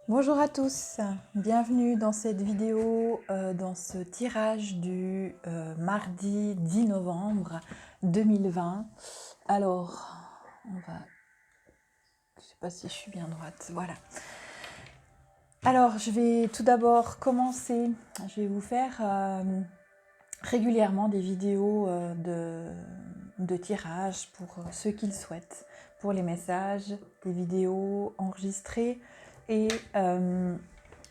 Bonjour à tous, bienvenue dans cette vidéo, dans ce tirage du mardi 10 novembre 2020. Alors, je sais pas si je suis bien droite, voilà. Alors, je vais tout d'abord commencer, je vais vous faire régulièrement des vidéos de tirage pour ceux qui le souhaitent, pour les messages, des vidéos enregistrées et je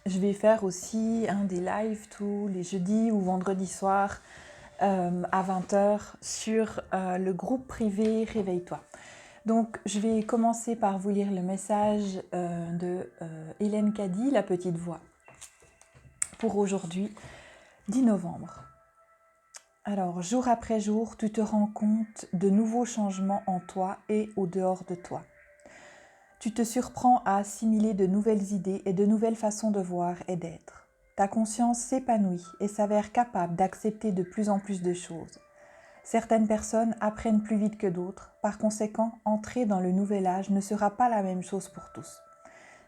vais faire aussi des lives tous les jeudis ou vendredis soirs à 20h sur le groupe privé Réveille-toi. Donc je vais commencer par vous lire le message de Hélène Caddy, la petite voix, pour aujourd'hui, 10 novembre. Alors, jour après jour, tu te rends compte de nouveaux changements en toi et au dehors de toi. Tu te surprends à assimiler de nouvelles idées et de nouvelles façons de voir et d'être. Ta conscience s'épanouit et s'avère capable d'accepter de plus en plus de choses. Certaines personnes apprennent plus vite que d'autres, par conséquent, entrer dans le nouvel âge ne sera pas la même chose pour tous.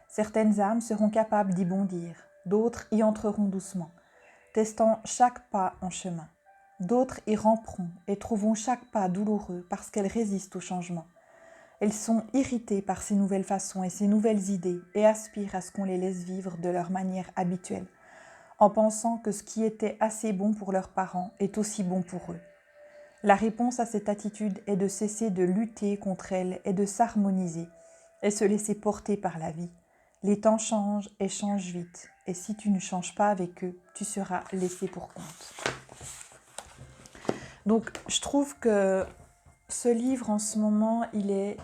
Certaines âmes seront capables d'y bondir, d'autres y entreront doucement, testant chaque pas en chemin. D'autres y ramperont et trouveront chaque pas douloureux parce qu'elles résistent au changement. Elles sont irritées par ces nouvelles façons et ces nouvelles idées et aspirent à ce qu'on les laisse vivre de leur manière habituelle, en pensant que ce qui était assez bon pour leurs parents est aussi bon pour eux. La réponse à cette attitude est de cesser de lutter contre elle et de s'harmoniser et se laisser porter par la vie. Les temps changent et changent vite, et si tu ne changes pas avec eux, tu seras laissé pour compte. Donc, je trouve que ce livre, en ce moment, il est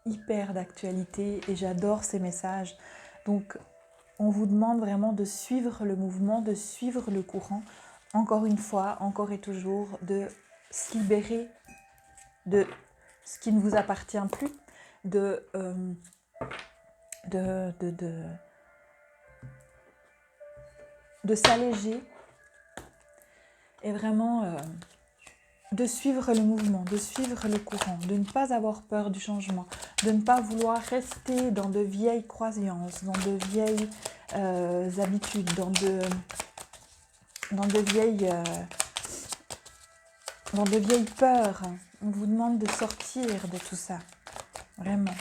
hyper d'actualité et j'adore ces messages. Donc, on vous demande vraiment de suivre le mouvement, de suivre le courant. Encore une fois, encore et toujours, de se libérer de ce qui ne vous appartient plus, de s'alléger et vraiment de suivre le mouvement, de suivre le courant, de ne pas avoir peur du changement, de ne pas vouloir rester dans de vieilles croyances, dans de vieilles habitudes, dans de vieilles peurs. On vous demande de sortir de tout ça, vraiment.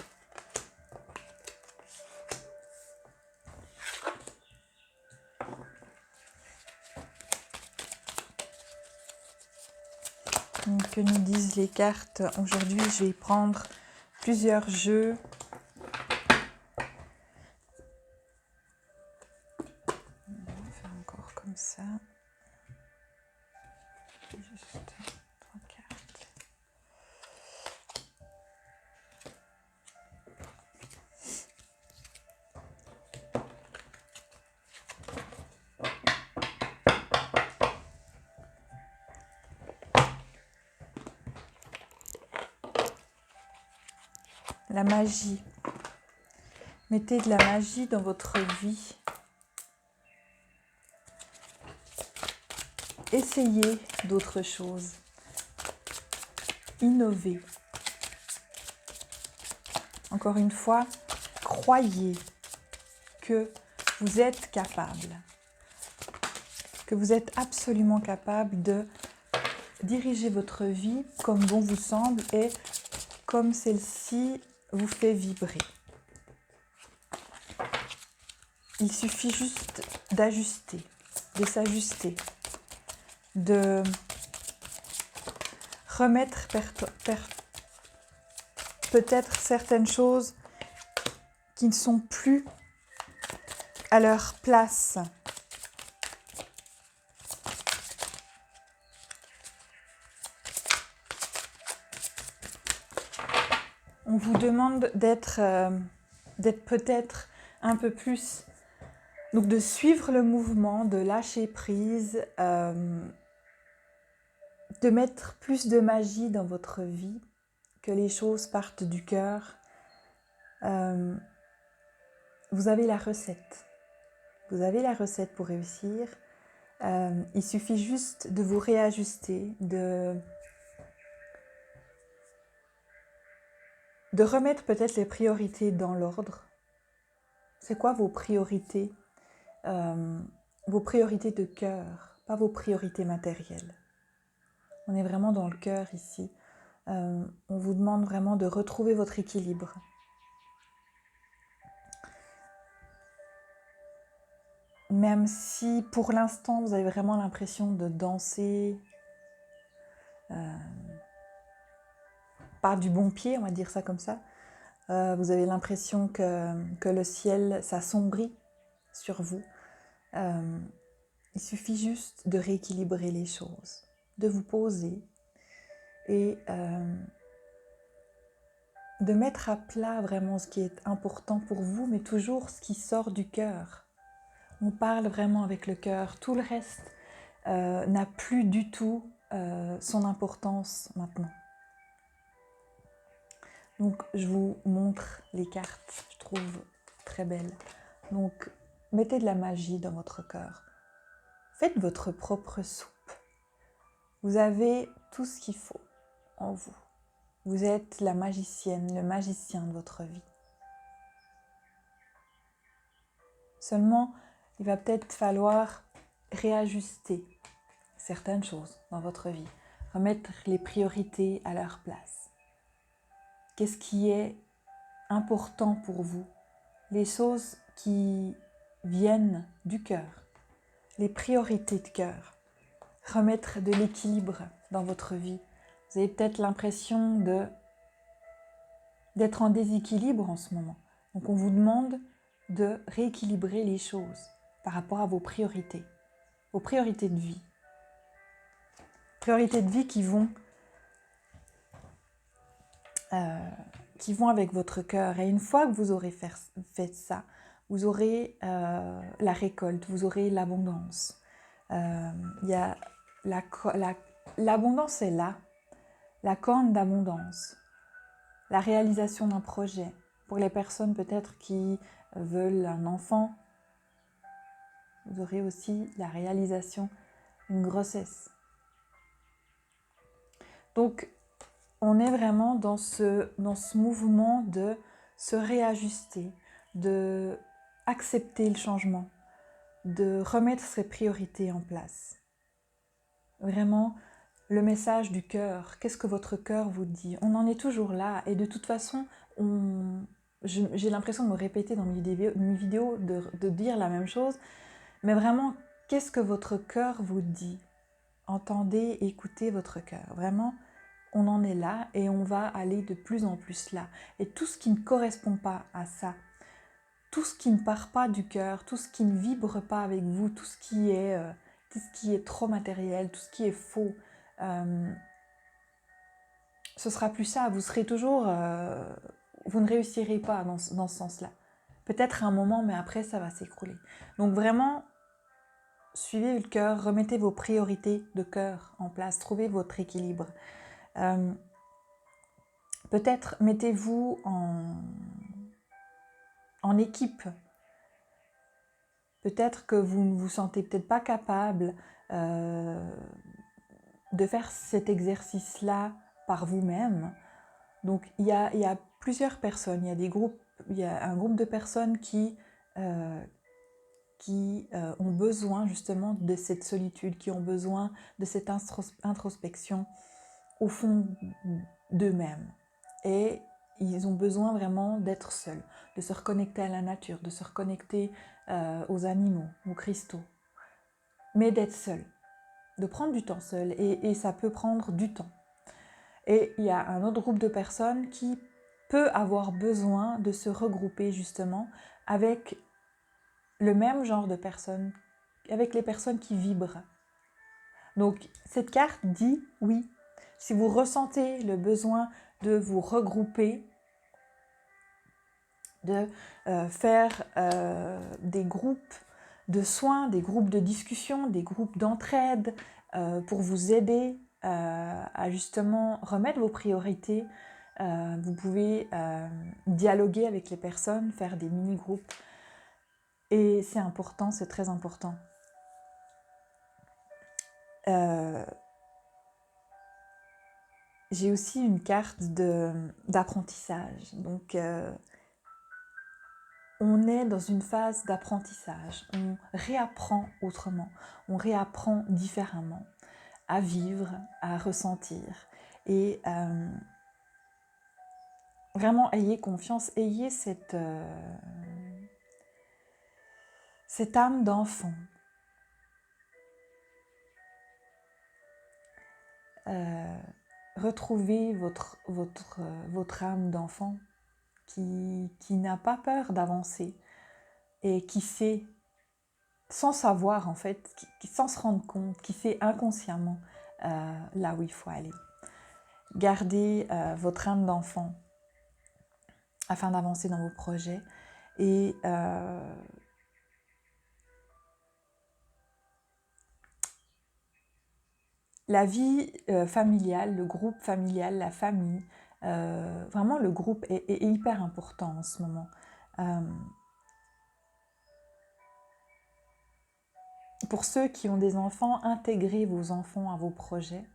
Donc, que nous disent les cartes? Aujourd'hui, je vais prendre plusieurs jeux. On va faire encore comme ça. Juste 3 cartes. La magie. Mettez de la magie dans votre vie. Essayez d'autres choses. Innovez. Encore une fois, croyez que vous êtes capable. Que vous êtes absolument capable de diriger votre vie comme bon vous semble et comme celle-ci vous fait vibrer. Il suffit juste d'ajuster, de s'ajuster, de remettre peut-être certaines choses qui ne sont plus à leur place. On vous demande d'être peut-être un peu plus, donc de suivre le mouvement, de lâcher prise, de mettre plus de magie dans votre vie, que les choses partent du cœur. Vous avez la recette. Vous avez la recette pour réussir. Il suffit juste de vous réajuster, de remettre peut-être les priorités dans l'ordre C'est quoi vos priorités de cœur, pas vos priorités matérielles. On est vraiment dans le cœur ici. On vous demande vraiment de retrouver votre équilibre. Même si pour l'instant vous avez vraiment l'impression de danser par du bon pied, on va dire ça comme ça, vous avez l'impression que le ciel s'assombrit sur vous. Il suffit juste de rééquilibrer les choses, de vous poser et de mettre à plat vraiment ce qui est important pour vous, mais toujours ce qui sort du cœur. On parle vraiment avec le cœur. Tout le reste n'a plus du tout son importance maintenant. Donc, je vous montre les cartes, je trouve très belles. Donc, mettez de la magie dans votre cœur. Faites votre propre soupe. Vous avez tout ce qu'il faut en vous. Vous êtes la magicienne, le magicien de votre vie. Seulement, il va peut-être falloir réajuster certaines choses dans votre vie, remettre les priorités à leur place. Qu'est-ce qui est important pour vous? Les choses qui viennent du cœur, les priorités de cœur. Remettre de l'équilibre dans votre vie. Vous avez peut-être l'impression d'être en déséquilibre en ce moment. Donc on vous demande de rééquilibrer les choses par rapport à vos priorités de vie. Priorités de vie qui vont avec votre cœur. Et une fois que vous aurez fait ça, vous aurez la récolte, vous aurez l'abondance. L'abondance est là, la corne d'abondance, la réalisation d'un projet. Pour les personnes peut-être qui veulent un enfant, vous aurez aussi la réalisation d'une grossesse. Donc, on est vraiment dans ce mouvement de se réajuster, de accepter le changement, de remettre ses priorités en place. Vraiment, le message du cœur, qu'est-ce que votre cœur vous dit? On en est toujours là et de toute façon, j'ai l'impression de me répéter dans mes vidéos, de dire la même chose, mais vraiment, qu'est-ce que votre cœur vous dit? Entendez, écoutez votre cœur. Vraiment, on en est là et on va aller de plus en plus là. Et tout ce qui ne correspond pas à ça, tout ce qui ne part pas du cœur, tout ce qui ne vibre pas avec vous, tout ce qui est trop matériel, tout ce qui est faux, ce sera plus ça. Vous serez toujours... vous ne réussirez pas dans ce sens-là. Peut-être à un moment, mais après, ça va s'écrouler. Donc vraiment, suivez le cœur, remettez vos priorités de cœur en place, trouvez votre équilibre. Peut-être mettez-vous en équipe. Peut-être que vous ne vous sentez peut-être pas capable de faire cet exercice-là par vous-même. Donc il y a plusieurs personnes, il y a un groupe de personnes qui ont besoin justement de cette solitude, qui ont besoin de cette introspection au fond d'eux-mêmes. Et ils ont besoin vraiment d'être seuls, de se reconnecter à la nature, de se reconnecter aux animaux, aux cristaux. Mais d'être seul, de prendre du temps seul, et ça peut prendre du temps. Et il y a un autre groupe de personnes qui peut avoir besoin de se regrouper justement avec le même genre de personnes, avec les personnes qui vibrent. Donc cette carte dit oui, si vous ressentez le besoin de vous regrouper, de faire des groupes de soins, des groupes de discussion, des groupes d'entraide pour vous aider à justement remettre vos priorités. Vous pouvez dialoguer avec les personnes, faire des mini-groupes. Et c'est important, c'est très important. J'ai aussi une carte d'apprentissage. Donc, on est dans une phase d'apprentissage. On réapprend autrement, on réapprend différemment à vivre, à ressentir. Et vraiment, ayez confiance, ayez cette âme d'enfant. Retrouvez votre âme d'enfant qui n'a pas peur d'avancer et qui sait, sans savoir en fait, sans se rendre compte, qui sait inconsciemment là où il faut aller. Gardez votre âme d'enfant afin d'avancer dans vos projets et la vie familiale, le groupe familial, la famille, vraiment le groupe est hyper important en ce moment. Pour ceux qui ont des enfants, intégrez vos enfants à vos projets.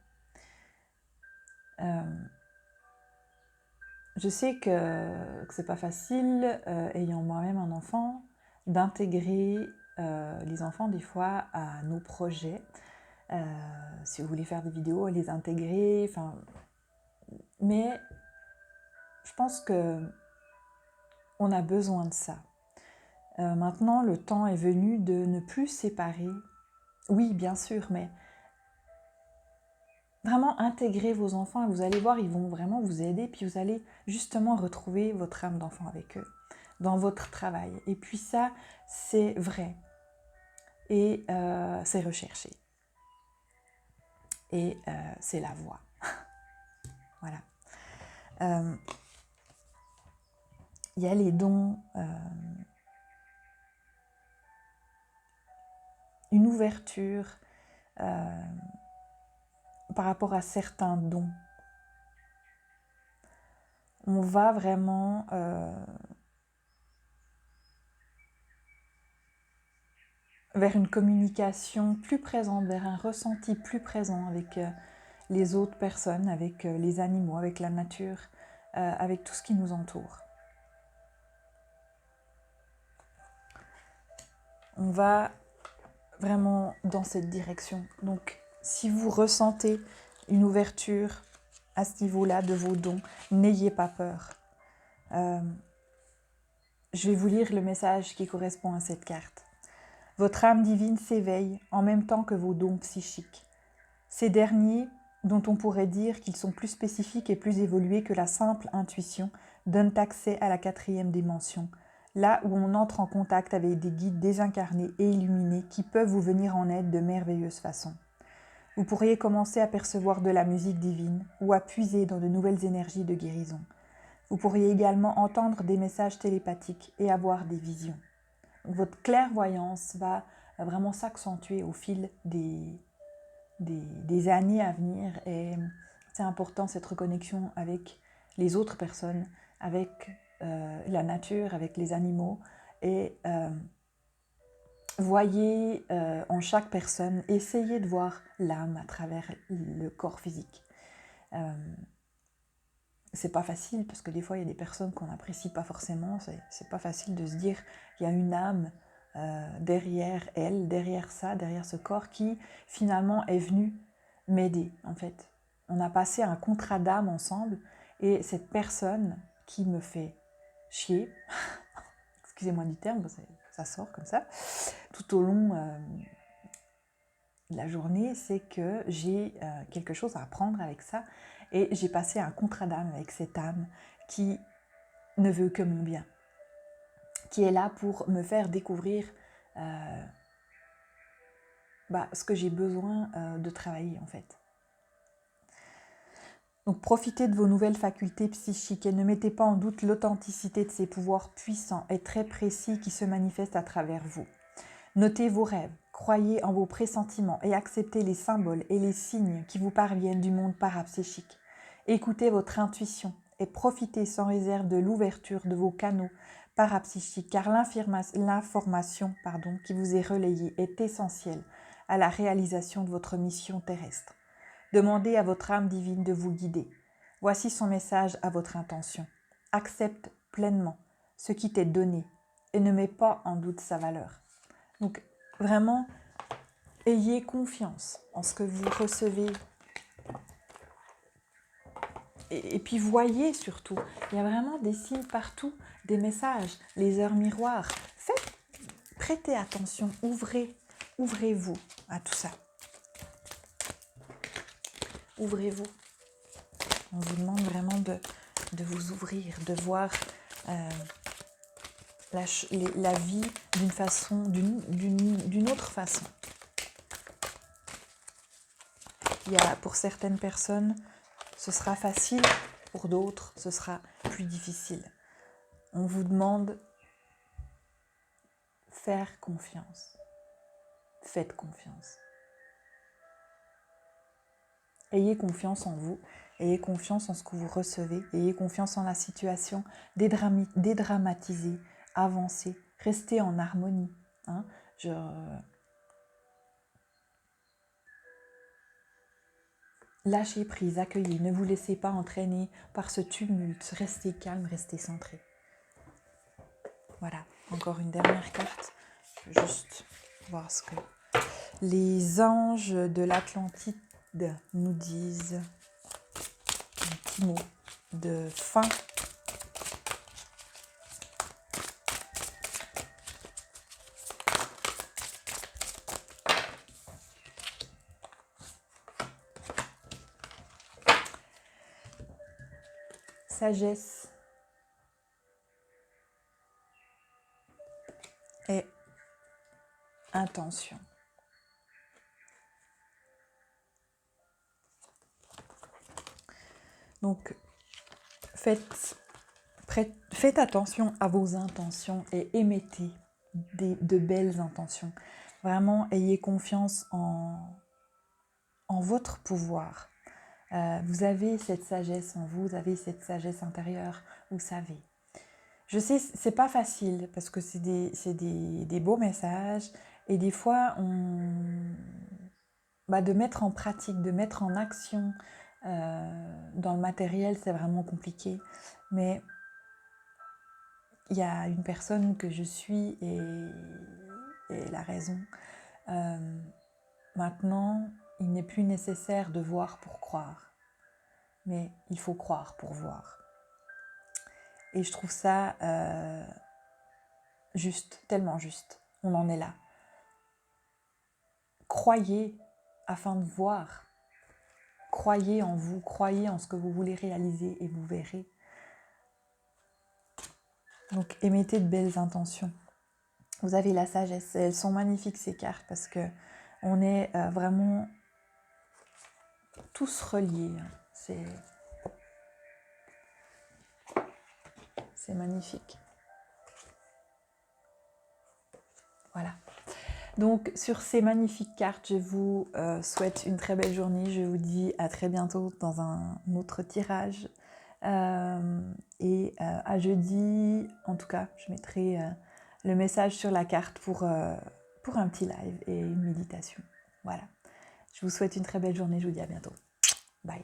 Je sais que c'est pas facile, ayant moi-même un enfant, d'intégrer les enfants des fois à nos projets. Si vous voulez faire des vidéos, les intégrer, mais je pense que on a besoin de ça. Maintenant, le temps est venu de ne plus séparer. Oui, bien sûr, mais vraiment intégrer vos enfants et vous allez voir, ils vont vraiment vous aider, puis vous allez justement retrouver votre âme d'enfant avec eux, dans votre travail. Et puis ça, c'est vrai. Et c'est recherché. Et c'est la voie. Voilà. Il y a les dons, une ouverture par rapport à certains dons. On va vraiment vers une communication plus présente, vers un ressenti plus présent avec les autres personnes, avec les animaux, avec la nature, avec tout ce qui nous entoure. On va vraiment dans cette direction. Donc, si vous ressentez une ouverture à ce niveau-là de vos dons, n'ayez pas peur. Je vais vous lire le message qui correspond à cette carte. Votre âme divine s'éveille en même temps que vos dons psychiques. Ces derniers, dont on pourrait dire qu'ils sont plus spécifiques et plus évolués que la simple intuition, donnent accès à la 4e dimension, là où on entre en contact avec des guides désincarnés et illuminés qui peuvent vous venir en aide de merveilleuses façons. Vous pourriez commencer à percevoir de la musique divine ou à puiser dans de nouvelles énergies de guérison. Vous pourriez également entendre des messages télépathiques et avoir des visions. Donc, votre clairvoyance va vraiment s'accentuer au fil des années à venir et c'est important cette reconnexion avec les autres personnes, avec la nature, avec les animaux et voyez en chaque personne, essayez de voir l'âme à travers le corps physique. C'est pas facile parce que des fois il y a des personnes qu'on n'apprécie pas forcément, c'est pas facile de se dire qu'il y a une âme derrière elle, derrière ça, derrière ce corps qui finalement est venu m'aider en fait. On a passé un contrat d'âme ensemble et cette personne qui me fait chier, excusez-moi du terme, ça sort comme ça, tout au long de la journée, c'est que j'ai quelque chose à apprendre avec ça et j'ai passé un contrat d'âme avec cette âme qui ne veut que mon bien, qui est là pour me faire découvrir ce que j'ai besoin de travailler en fait. Donc profitez de vos nouvelles facultés psychiques et ne mettez pas en doute l'authenticité de ces pouvoirs puissants et très précis qui se manifestent à travers vous. Notez vos rêves, croyez en vos pressentiments et acceptez les symboles et les signes qui vous parviennent du monde parapsychique. Écoutez votre intuition et profitez sans réserve de l'ouverture de vos canaux parapsychiques car l'information qui vous est relayée est essentielle à la réalisation de votre mission terrestre. Demandez à votre âme divine de vous guider. Voici son message à votre intention. Accepte pleinement ce qui t'est donné et ne met pas en doute sa valeur. Donc vraiment, ayez confiance en ce que vous recevez. Et puis voyez surtout, il y a vraiment des signes partout, des messages, les heures miroirs. Prêtez attention, ouvrez-vous à tout ça. Ouvrez-vous. On vous demande vraiment de vous ouvrir, de voir la vie d'une façon, d'une autre façon. Pour certaines personnes, ce sera facile, pour d'autres, ce sera plus difficile. On vous demande faire confiance. Faites confiance. Ayez confiance en vous, ayez confiance en ce que vous recevez, ayez confiance en la situation, dédramatisez, avancez, restez en harmonie. Hein. Lâchez prise, accueillez, ne vous laissez pas entraîner par ce tumulte, restez calme, restez centré. Voilà, encore une dernière carte, je veux juste voir ce que les anges de l'Atlantide nous disent. Un petit mot de fin. Sagesse et intention. Donc, faites attention à vos intentions et émettez de belles intentions. Vraiment, ayez confiance en votre pouvoir. Vous avez cette sagesse en vous, vous avez cette sagesse intérieure, vous savez. Je sais, c'est pas facile parce que c'est des beaux messages et des fois, de mettre en pratique, de mettre en action dans le matériel, c'est vraiment compliqué. Mais il y a une personne que je suis et elle a raison. Maintenant, il n'est plus nécessaire de voir pour croire, mais il faut croire pour voir. Et je trouve ça juste, tellement juste. On en est là. Croyez afin de voir. Croyez en vous, croyez en ce que vous voulez réaliser et vous verrez. Donc émettez de belles intentions. Vous avez la sagesse. Elles sont magnifiques ces cartes parce que on est vraiment tous reliés. C'est magnifique. Voilà. Donc sur ces magnifiques cartes, je vous souhaite une très belle journée. Je vous dis à très bientôt dans un autre tirage. Et à jeudi, en tout cas, je mettrai le message sur la carte pour un petit live et une méditation. Voilà. Je vous souhaite une très belle journée. Je vous dis à bientôt. Bye.